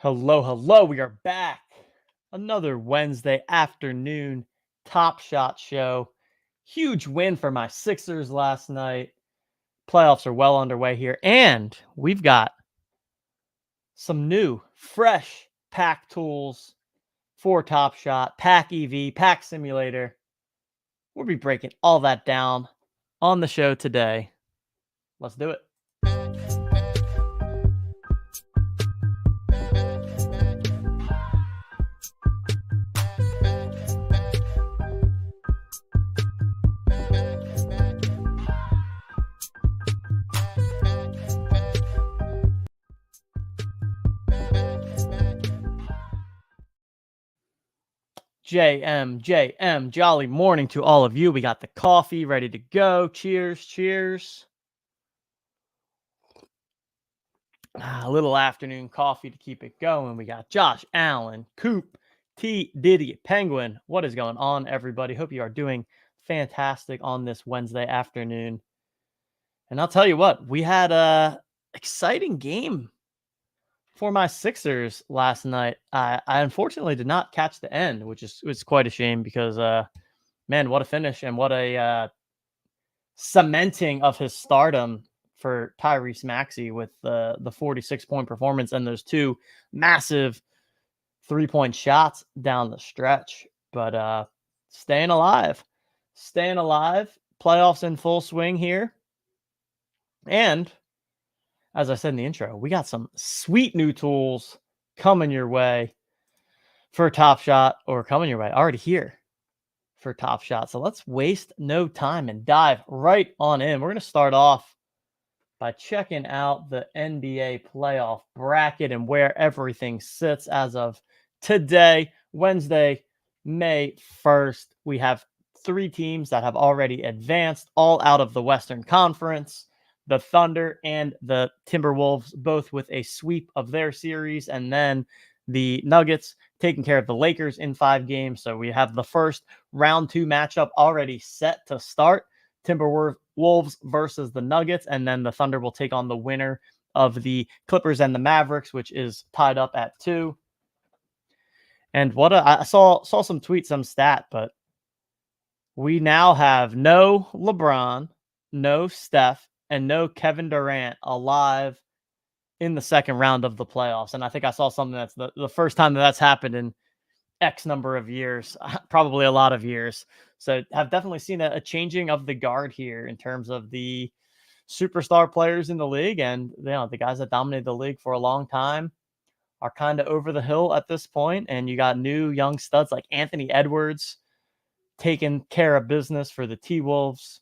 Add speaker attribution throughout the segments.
Speaker 1: Hello, hello. We are back. Another Wednesday afternoon Top Shot show. Huge win for my Sixers last night. Playoffs are well underway here, and we've got some new, fresh pack tools for Top Shot, Pack EV, Pack Simulator. We'll be breaking all that down on the show today. Let's do it. JM, jolly morning to all of you. We got the coffee ready to go. Cheers, cheers. A little afternoon coffee to keep it going. We got Josh Allen, Coop, T. Diddy, Penguin. What is going on, everybody? Hope you are doing fantastic on this Wednesday afternoon. And I'll tell you what, we had a exciting game for my Sixers last night. I unfortunately did not catch the end, which was quite a shame because man, what a finish and what a cementing of his stardom for Tyrese Maxey with the 46-point performance and those two massive 3-point shots down the stretch. But staying alive, playoffs in full swing here. And as I said in the intro, we got some sweet new tools coming your way for Top Shot, or coming your way already here for Top Shot. So let's waste no time and dive right on in. We're going to start off by checking out the NBA playoff bracket and where everything sits as of today, Wednesday, May 1st. We have 3 teams that have already advanced, all out of the Western Conference. The Thunder and the Timberwolves, both with a sweep of their series, and then the Nuggets taking care of the Lakers in 5 games. So we have the first round 2 matchup already set to start. Timberwolves versus the Nuggets, and then the Thunder will take on the winner of the Clippers and the Mavericks, which is tied up at 2. And I saw some tweets, some stat, but we now have no LeBron, no Steph, and no Kevin Durant alive in the second round of the playoffs. And I think I saw something that's the first time that's happened in X number of years, probably a lot of years. So have definitely seen a changing of the guard here in terms of the superstar players in the league. And, the guys that dominated the league for a long time are kind of over the hill at this point. And you got new young studs like Anthony Edwards taking care of business for the T-Wolves.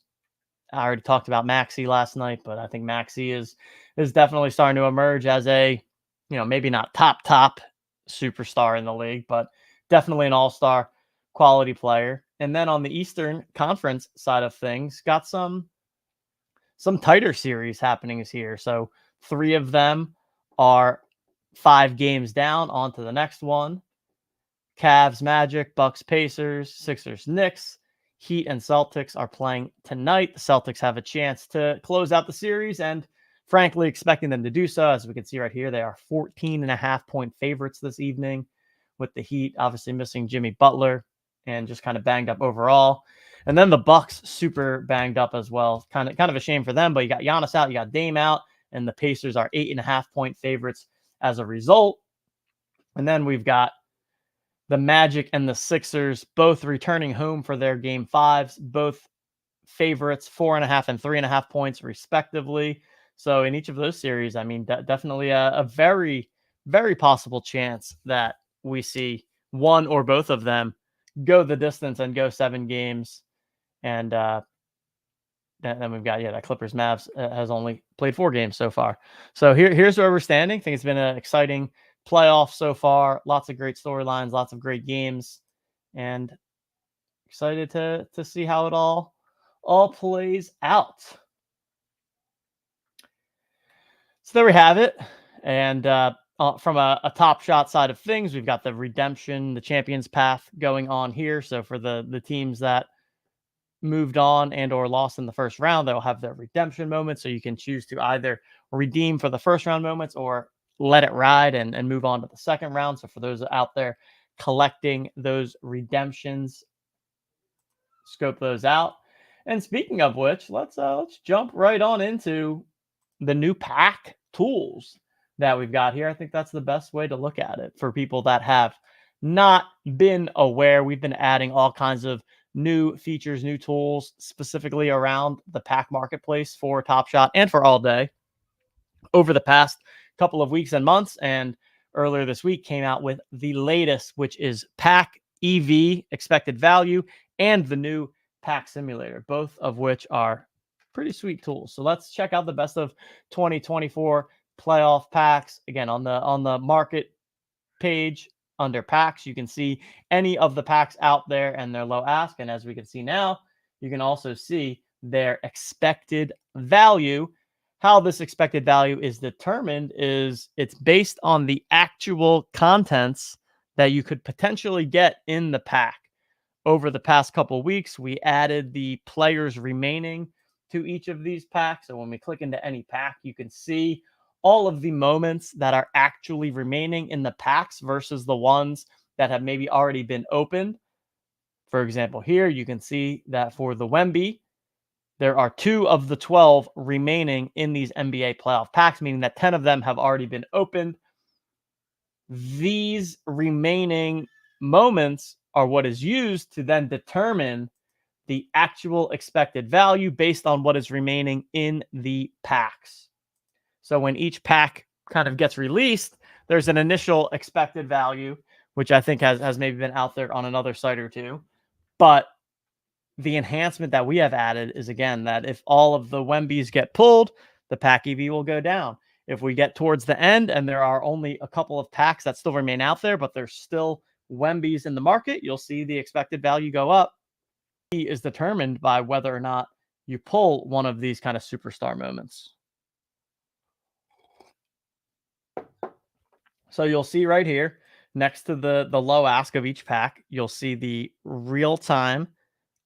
Speaker 1: I already talked about Maxey last night, but I think Maxey is definitely starting to emerge as a, maybe not top superstar in the league, but definitely an all-star quality player. And then on the Eastern Conference side of things, got some tighter series happening here. So 3 of them are 5 games down. On to the next one. Cavs, Magic, Bucks, Pacers, Sixers, Knicks. Heat and Celtics are playing tonight. The Celtics have a chance to close out the series, and frankly, expecting them to do so. As we can see right here, they are 14.5-point favorites this evening, with the Heat obviously missing Jimmy Butler and just kind of banged up overall. And then the Bucks super banged up as well. Kind of a shame for them, but you got Giannis out, you got Dame out, and the Pacers are 8.5-point favorites as a result. And then we've got the Magic and the Sixers both returning home for their game 5s, both favorites 4.5 and 3.5 points respectively. So in each of those series, I mean, definitely a very, very possible chance that we see one or both of them go the distance and go 7 games. And then we've got, that Clippers Mavs has only played 4 games so far. So here's where we're standing. I think it's been an exciting playoff so far. Lots of great storylines, lots of great games, and excited to see how it all plays out. So there we have it. And from a Top Shot side of things, we've got the redemption, the champions path going on here. So for the teams that moved on and or lost in the first round, they'll have their redemption moments. So you can choose to either redeem for the first round moments or let it ride and move on to the second round. So for those out there collecting those redemptions, scope those out. And speaking of which, let's jump right on into the new pack tools that we've got here. I think that's the best way to look at it for people that have not been aware. We've been adding all kinds of new features, new tools, specifically around the pack marketplace for Top Shot and for All Day over the past couple of weeks and months. And earlier this week came out with the latest, which is Pack EV expected value and the new Pack Simulator, both of which are pretty sweet tools. So let's check out the best of 2024 playoff packs. Again, on the market page under packs, you can see any of the packs out there and their low ask. And as we can see now, you can also see their expected value. How this expected value is determined is it's based on the actual contents that you could potentially get in the pack. Over the past couple of weeks, we added the players remaining to each of these packs. So when we click into any pack, you can see all of the moments that are actually remaining in the packs versus the ones that have maybe already been opened. For example, here you can see that for the Wemby, there are 2 of the 12 remaining in these NBA playoff packs, meaning that 10 of them have already been opened. These remaining moments are what is used to then determine the actual expected value based on what is remaining in the packs. So when each pack kind of gets released, there's an initial expected value, which I think has maybe been out there on another site or two. But the enhancement that we have added is, again, that if all of the Wembys get pulled, the pack EV will go down. If we get towards the end and there are only a couple of packs that still remain out there, but there's still Wembys in the market, you'll see the expected value go up. It is determined by whether or not you pull one of these kind of superstar moments. So you'll see right here, next to the low ask of each pack, you'll see the real-time,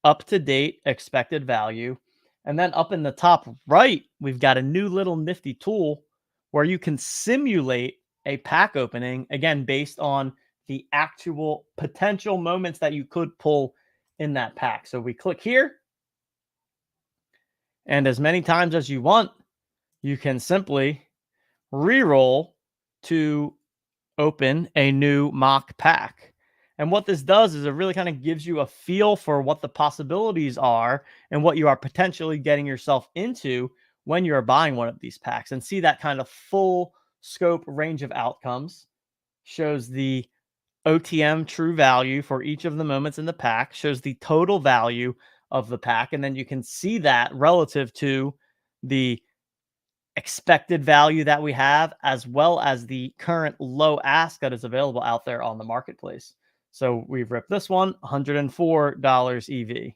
Speaker 1: up-to-date expected value. And then up in the top right, we've got a new little nifty tool where you can simulate a pack opening, again, based on the actual potential moments that you could pull in that pack. So we click here, and as many times as you want, you can simply re-roll to open a new mock pack. And what this does is it really kind of gives you a feel for what the possibilities are and what you are potentially getting yourself into when you're buying one of these packs, and see that kind of full scope range of outcomes. Shows the OTM true value for each of the moments in the pack, shows the total value of the pack, and then you can see that relative to the expected value that we have, as well as the current low ask that is available out there on the marketplace. So we've ripped this one, $104 EV,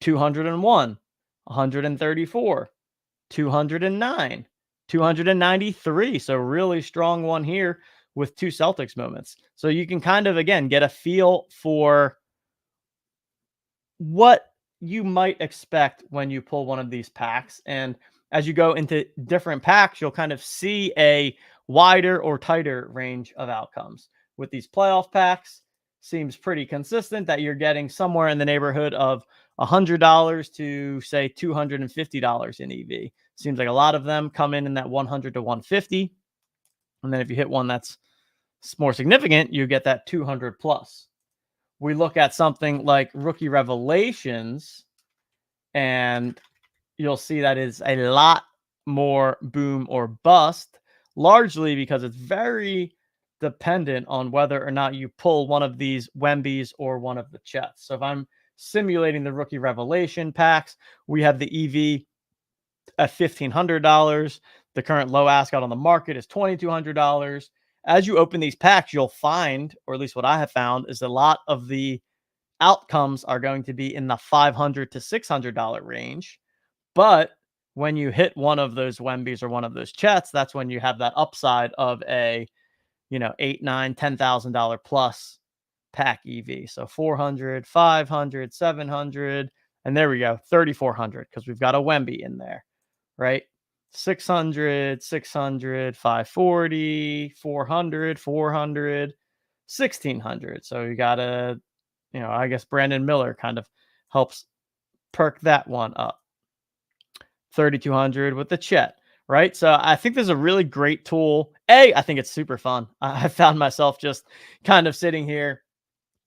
Speaker 1: 201, 134, 209, 293. So really strong one here with 2 Celtics moments. So you can kind of, again, get a feel for what you might expect when you pull one of these packs. And as you go into different packs, you'll kind of see a wider or tighter range of outcomes. With these playoff packs, seems pretty consistent that you're getting somewhere in the neighborhood of $100 to, say, $250 in EV. Seems like a lot of them come in that 100 to 150. And then if you hit one that's more significant, you get that 200 plus. We look at something like Rookie Revelations, and you'll see that is a lot more boom or bust, largely because it's very dependent on whether or not you pull one of these Wembys or one of the Chets. So if I'm simulating the Rookie Revelation packs, we have the EV at $1,500. The current low ask out on the market is $2,200. As you open these packs, you'll find, or at least what I have found, is a lot of the outcomes are going to be in the $500 to $600 range. But when you hit one of those Wembys or one of those Chets, that's when you have that upside of a, $8,000, $9,000, $10,000 plus pack EV. So 400, 500, 700, and there we go, 3,400, because we've got a Wemby in there, right? 600, 600, 540, 400, 400, 1600. So you got to, I guess Brandon Miller kind of helps perk that one up. 3,200 with the Chet, right? So I think this is a really great tool. I think it's super fun. I found myself just kind of sitting here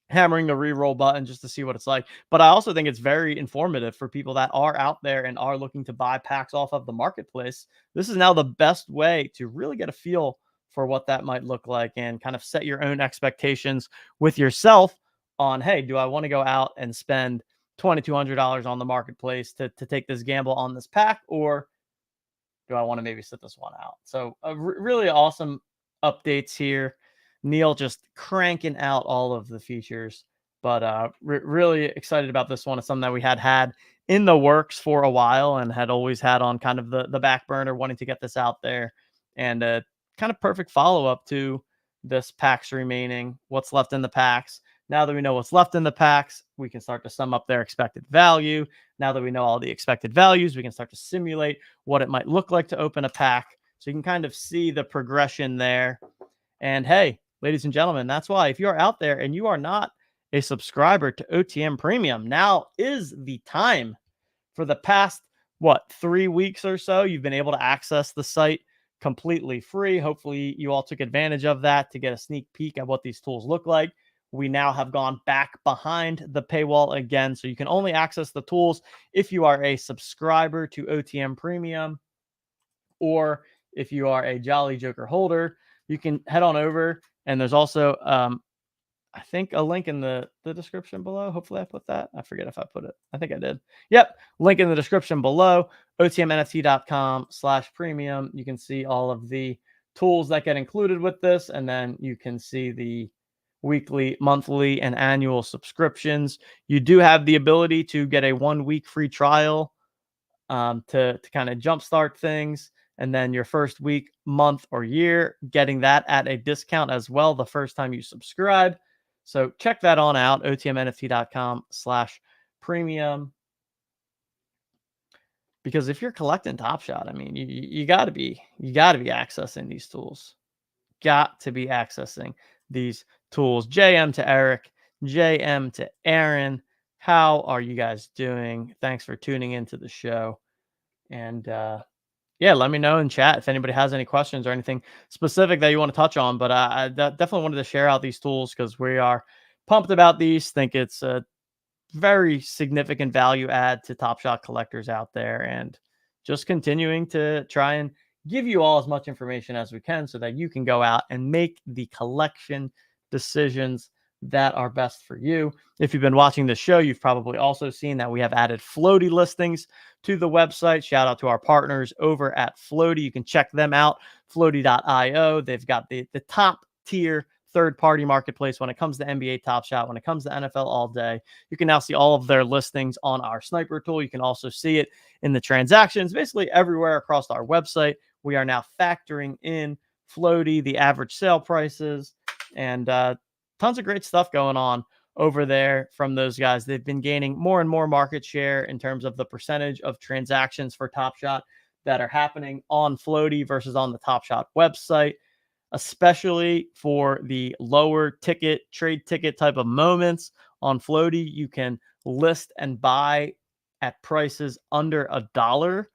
Speaker 1: hammering the re-roll button just to see what it's like. But I also think it's very informative for people that are out there and are looking to buy packs off of the marketplace. This is now the best way to really get a feel for what that might look like and kind of set your own expectations with yourself on, hey, do I want to go out and spend $2,200 on the marketplace to take this gamble on this pack, or do I want to maybe sit this one out? So really awesome updates here. Neil just cranking out all of the features, but really excited about this one. It's something that we had in the works for a while and had always had on kind of the back burner, wanting to get this out there, and kind of perfect follow up to this packs remaining, what's left in the packs. Now that we know what's left in the packs, we can start to sum up their expected value. Now that we know all the expected values, we can start to simulate what it might look like to open a pack. So you can kind of see the progression there. And hey, ladies and gentlemen, that's why if you're out there and you are not a subscriber to OTM Premium, now is the time. For the past, 3 weeks or so, you've been able to access the site completely free. Hopefully, you all took advantage of that to get a sneak peek at what these tools look like. We now have gone back behind the paywall again, so you can only access the tools if you are a subscriber to OTM Premium, or if you are a Jolly Joker holder. You can head on over, and there's also I think a link in the description below. Hopefully I put that. I forget if I put it. I think I did. Yep. Link in the description below, otmnft.com/premium. You can see all of the tools that get included with this. And then you can see the weekly, monthly, and annual subscriptions. You do have the ability to get a 1-week free trial to kind of jumpstart things. And then your first week, month, or year, getting that at a discount as well the first time you subscribe. So check that on out, otmnft.com/premium. Because if you're collecting Top Shot, I mean, you got to be accessing these tools. Got to be accessing these tools. JM to Eric, JM to Aaron. How are you guys doing? Thanks for tuning into the show. And yeah, let me know in chat if anybody has any questions or anything specific that you want to touch on. But I definitely wanted to share out these tools because we are pumped about these. Think it's a very significant value add to Top Shot collectors out there, and just continuing to try and give you all as much information as we can so that you can go out and make the collection decisions that are best for you. If you've been watching this show, you've probably also seen that we have added floaty listings to the website. Shout out to our partners over at Floaty. You can check them out, floaty.io. They've got the top tier third-party marketplace when it comes to NBA Top Shot, when it comes to NFL All Day. You can now see all of their listings on our sniper tool. You can also see it in the transactions, basically everywhere across our website. We are now factoring in Floaty, the average sale prices, and tons of great stuff going on over there from those guys. They've been gaining more and more market share in terms of the percentage of transactions for Top Shot that are happening on Floaty versus on the Top Shot website, especially for the lower ticket, trade ticket type of moments. On Floaty, you can list and buy at prices under $1,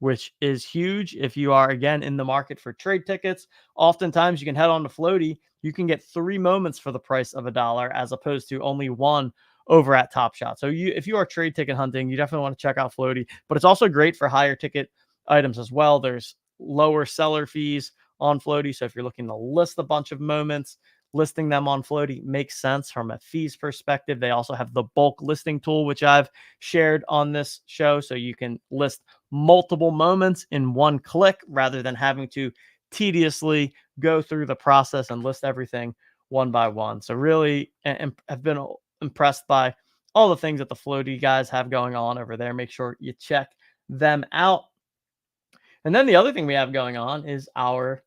Speaker 1: which is huge if you are, again, in the market for trade tickets. Oftentimes, you can head on to Floaty. You can get 3 moments for the price of $1 as opposed to only 1 over at Top Shot. So if you are trade ticket hunting, you definitely want to check out Floaty. But it's also great for higher ticket items as well. There's lower seller fees on Floaty. So if you're looking to list a bunch of moments, listing them on Floaty makes sense from a fees perspective. They also have the bulk listing tool, which I've shared on this show. So you can list multiple moments in one click rather than having to tediously go through the process and list everything one by one. So really have been impressed by all the things that the Floaty guys have going on over there. Make sure you check them out. And then the other thing we have going on is our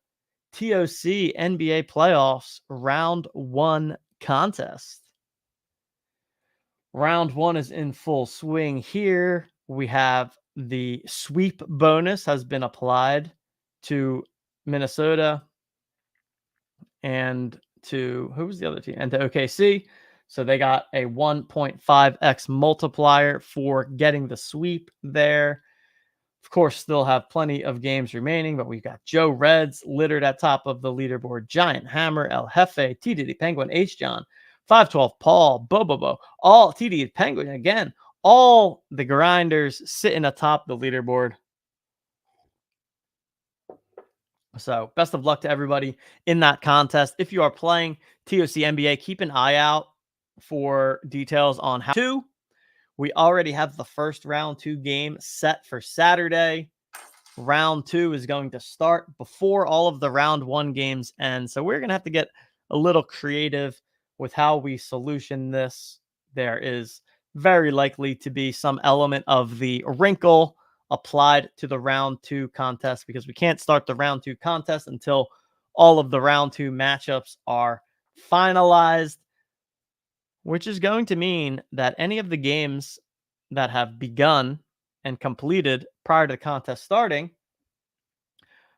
Speaker 1: TOC NBA playoffs round 1 contest. Round 1 is in full swing here. We have the sweep bonus has been applied to Minnesota and to who was the other team? And to OKC. So they got a 1.5x multiplier for getting the sweep there. Of course, still have plenty of games remaining, but we've got Joe Reds littered at top of the leaderboard. Giant Hammer, El Jefe, TDD Penguin, H John, 512 Paul, Bobobo, all TDD Penguin again. All the grinders sitting atop the leaderboard. So, best of luck to everybody in that contest. If you are playing TOC NBA, keep an eye out for details on how to. We already have the first round 2 game set for Saturday. Round 2 is going to start before all of the round 1 games end. So, we're going to have to get a little creative with how we solution this. There is very likely to be some element of the wrinkle applied to the round 2 contest because we can't start the round 2 contest until all of the round 2 matchups are finalized, which is going to mean that any of the games that have begun and completed prior to the contest starting,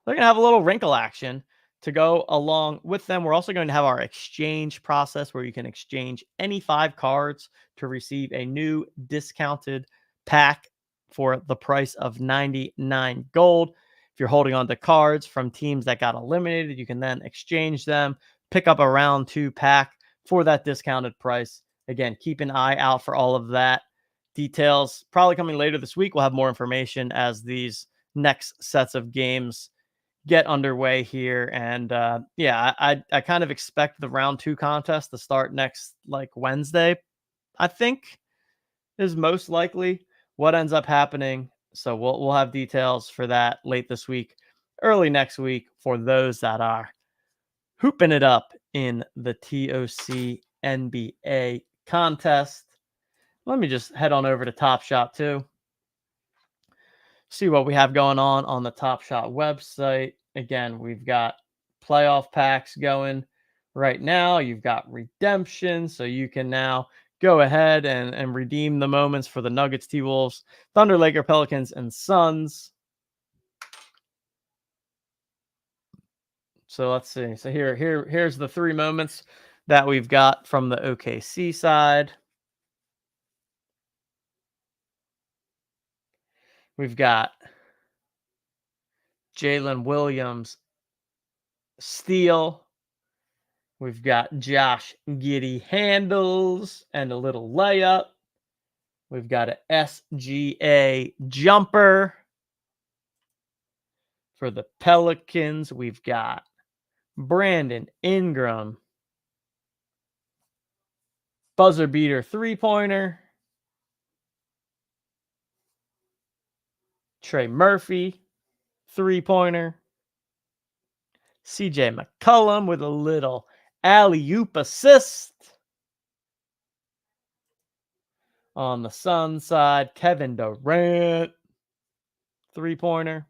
Speaker 1: they're going to have a little wrinkle action to go along with them. We're also going to have our exchange process where you can exchange any 5 cards to receive a new discounted pack for the price of 99 gold. If you're holding on to cards from teams that got eliminated, you can then exchange them, pick up a round 2 pack for that discounted price. Again, keep an eye out for all of that. Details probably coming later this week. We'll have more information as these next sets of games get underway here. And yeah, I kind of expect the round 2 contest to start next like Wednesday, I think is most likely what ends up happening. So we'll have details for that late this week, early next week for those that are hooping it up in the TOC NBA contest. Let me just head on over to Top Shot too. See what we have going on the Top Shot website. Again, we've got playoff packs going right now. You've got redemption, so you can now go ahead and redeem the moments for the Nuggets, T-Wolves, Thunder, Laker, Pelicans, and Suns. So let's see. So here's the 3 moments that we've got from the OKC side. We've got Jalen Williams steal. We've got Josh Giddey handles and a little layup. We've got an SGA jumper. For the Pelicans, we've got Brandon Ingram. Buzzer beater 3-pointer. Trey Murphy 3-pointer. CJ McCollum with a little alley-oop assist. On the Sun side, Kevin Durant 3-pointer.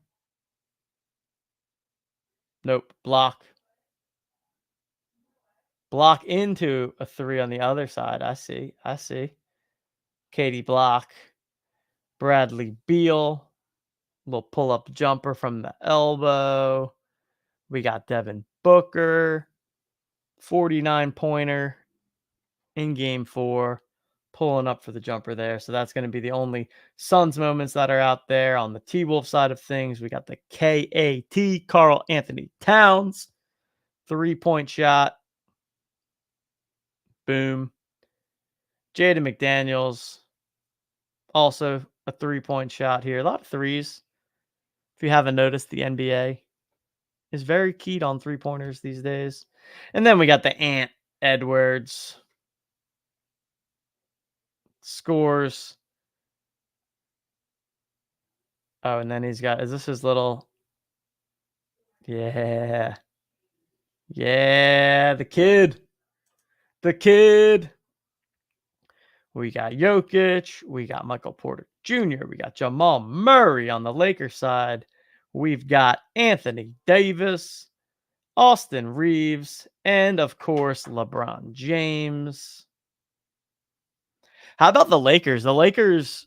Speaker 1: Nope, block. Block into a 3 on the other side. I see. Katie block. Bradley Beal. Little pull-up jumper from the elbow. We got Devin Booker. 49-pointer in game 4. Pulling up for the jumper there. So that's going to be the only Suns moments that are out there. On the T-Wolf side of things, we got the KAT, Karl Anthony Towns. 3-point shot. Boom. Jaden McDaniels. Also a 3-point shot here. A lot of threes. If you haven't noticed, the NBA is very keyed on 3-pointers these days. And then we got the Ant Edwards. Scores. Oh, and then he's got, is this his little, yeah. Yeah, the kid. The kid. We got Jokic. We got Michael Porter Jr. We got Jamal Murray on the Lakers side. We've got Anthony Davis, Austin Reeves, and of course, LeBron James. How about the Lakers? The Lakers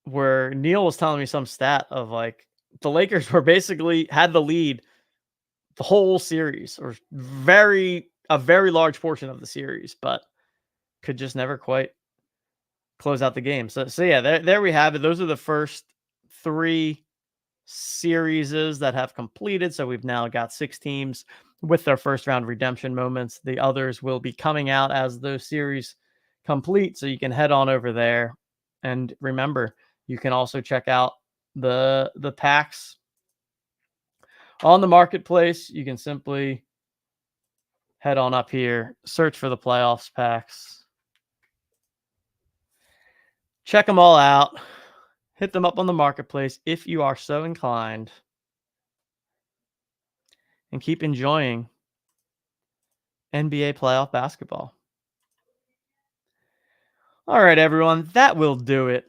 Speaker 1: where Neil was telling me some stat of like the Lakers were basically had the lead the whole series or a very large portion of the series, but could just never quite close out the game. So yeah, there we have it. Those are the first 3 series that have completed. So we've now got 6 teams with their first round redemption moments. The others will be coming out as those series complete. So you can head on over there. And remember, you can also check out the packs on the marketplace. You can simply head on up here, search for the playoffs packs, check them all out, hit them up on the marketplace if you are so inclined, and keep enjoying NBA playoff basketball. All right, everyone, that will do it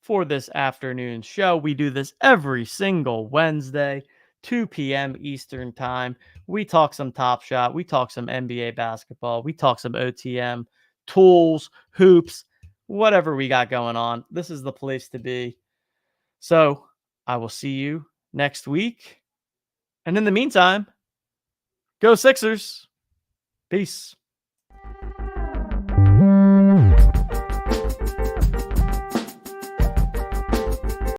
Speaker 1: for this afternoon show. We do this every single Wednesday, 2 p.m. Eastern Time. We talk some Top Shot, we talk some NBA basketball, we talk some OTM, tools, hoops, whatever we got going on. This is the place to be. So I will see you next week. And in the meantime, go Sixers. Peace.